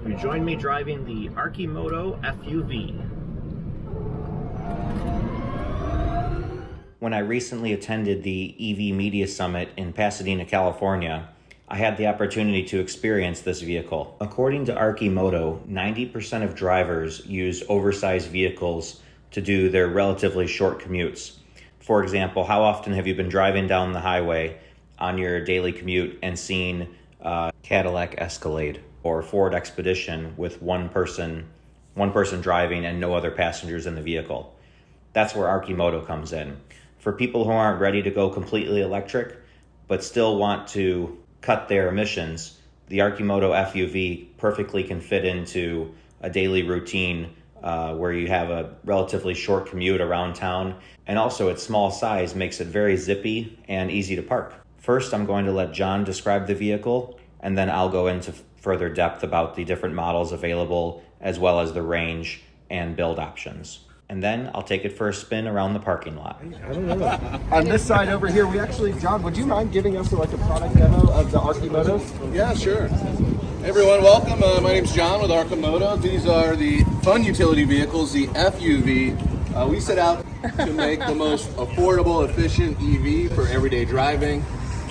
you join me driving the Arcimoto FUV. When I recently attended the EV Media Summit in Pasadena, California, I had the opportunity to experience this vehicle. According to Arcimoto, 90% of drivers use oversized vehicles to do their relatively short commutes. For example, how often have you been driving down the highway on your daily commute and seen a Cadillac Escalade or Ford Expedition with one person driving and no other passengers in the vehicle? That's where Arcimoto comes in. For people who aren't ready to go completely electric, but still want to cut their emissions, the Arcimoto FUV perfectly can fit into a daily routine where you have a relatively short commute around town. And also its small size makes it very zippy and easy to park. First, I'm going to let John describe the vehicle, and then I'll go into further depth about the different models available, as well as the range and build options. And then I'll take it for a spin around the parking lot. I don't know. On this side over here, we actually, John, would you mind giving us like a product demo of the Arcimoto? Yeah, sure. Hey everyone, welcome. My name's John with Arcimoto. These are the fun utility vehicles, the FUV. We set out to make the most affordable, efficient EV for everyday driving.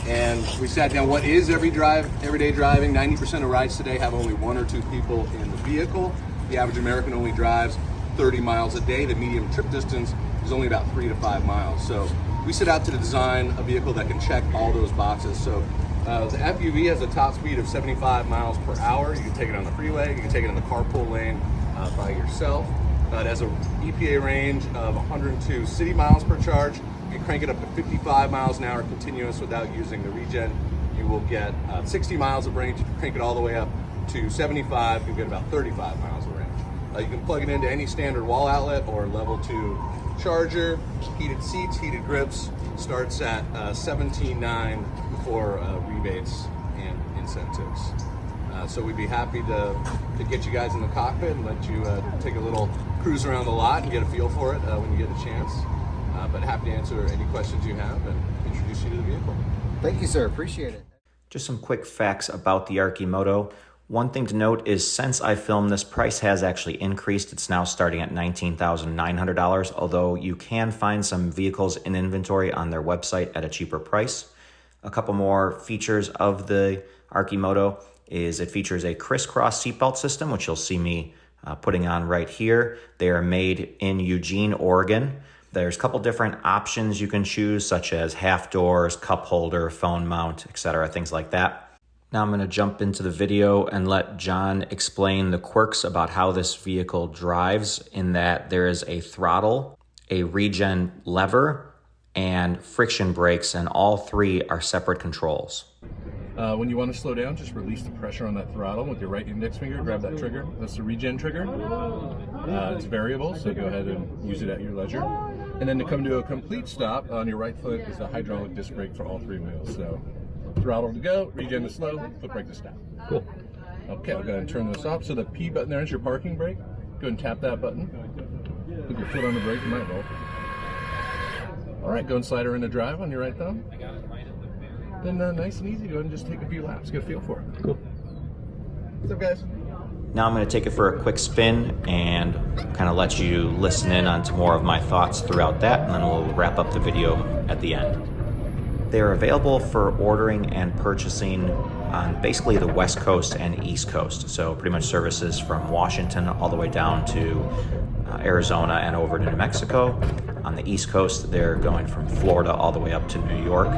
And we sat down, what is everyday driving? 90% of rides today have only one or two people in the vehicle. The average American only drives 30 miles a day. The medium trip distance is only about 3 to 5 miles. So we set out to design a vehicle that can check all those boxes. So the FUV has a top speed of 75 miles per hour. You can take it on the freeway, you can take it in the carpool lane by yourself. It has an EPA range of 102 city miles per charge. You can crank it up to 55 miles an hour continuous without using the regen. You will get 60 miles of range. If you crank it all the way up to 75, you'll get about 35 miles of range. You can plug it into any standard wall outlet or level 2 charger. Heated seats, heated grips. Starts at $17,900 before rebates and incentives. So we'd be happy to get you guys in the cockpit and let you take a little cruise around the lot and get a feel for it when you get a chance. But happy to answer any questions you have and introduce you to the vehicle. Thank you, sir. Appreciate it. Just some quick facts about the Arcimoto. One thing to note is since I filmed this, price has actually increased. It's now starting at $19,900, although you can find some vehicles in inventory on their website at a cheaper price. A couple more features of the Arcimoto is it features a crisscross seatbelt system, which you'll see me putting on right here. They are made in Eugene, Oregon. There's a couple different options you can choose, such as half doors, cup holder, phone mount, etc., things like that. Now I'm going to jump into the video and let John explain the quirks about how this vehicle drives, in that there is a throttle, a regen lever, and friction brakes, and all three are separate controls. When you want to slow down, just release the pressure on that throttle with your right index finger, grab that trigger. That's the regen trigger. It's variable, so go ahead and use it at your leisure. And then to come to a complete stop, on your right foot is the hydraulic disc brake for all three wheels. So throttle to go, regen to slow, foot brake to stop. Cool. Okay, I'll go ahead and turn this off. So the P button there is your parking brake. Go ahead and tap that button. Put your foot on the brake, you might roll. All right, go and slide her into drive on your right thumb. Then nice and easy, go ahead and just take a few laps, get a feel for it. Cool. What's up, guys? Now I'm going to take it for a quick spin and kind of let you listen in onto more of my thoughts throughout that, and then we'll wrap up the video at the end. They're available for ordering and purchasing on basically the West Coast and East Coast. So pretty much services from Washington all the way down to Arizona and over to New Mexico. On the East Coast, they're going from Florida all the way up to New York.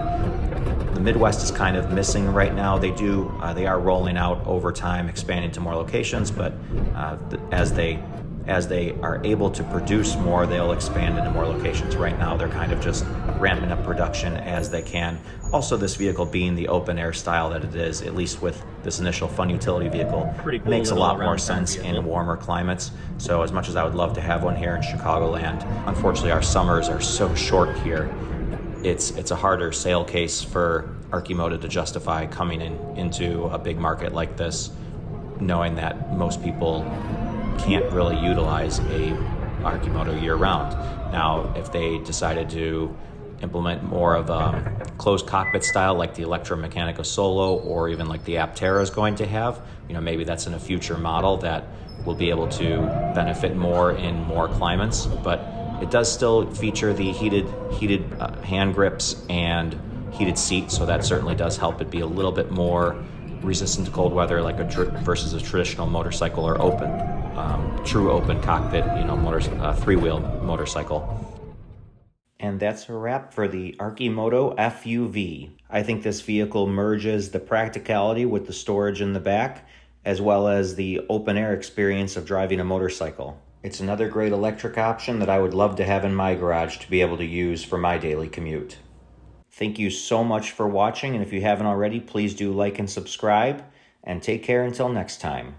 The Midwest is kind of missing right now. They are rolling out over time, expanding to more locations, but as they are able to produce more, they'll expand into more locations. Right now, they're kind of just ramping up production as they can. Also, this vehicle being the open air style that it is, at least with this initial fun utility vehicle, cool, makes a lot more sense in warmer climates. So as much as I would love to have one here in Chicagoland, unfortunately our summers are so short here. It's a harder sale case for Arcimoto to justify coming into a big market like this, knowing that most people can't really utilize a Arcimoto year-round. Now, if they decided to implement more of a closed cockpit style like the Electromechanica Solo or even like the Aptera is going to have. Maybe that's in a future model that will be able to benefit more in more climates, but it does still feature the heated hand grips and heated seat, so that certainly does help it be a little bit more resistant to cold weather, like versus a traditional motorcycle or true open cockpit, three-wheel motorcycle. And that's a wrap for the Arcimoto FUV. I think this vehicle merges the practicality with the storage in the back, as well as the open-air experience of driving a motorcycle. It's another great electric option that I would love to have in my garage to be able to use for my daily commute. Thank you so much for watching, and if you haven't already, please do like and subscribe, and take care until next time.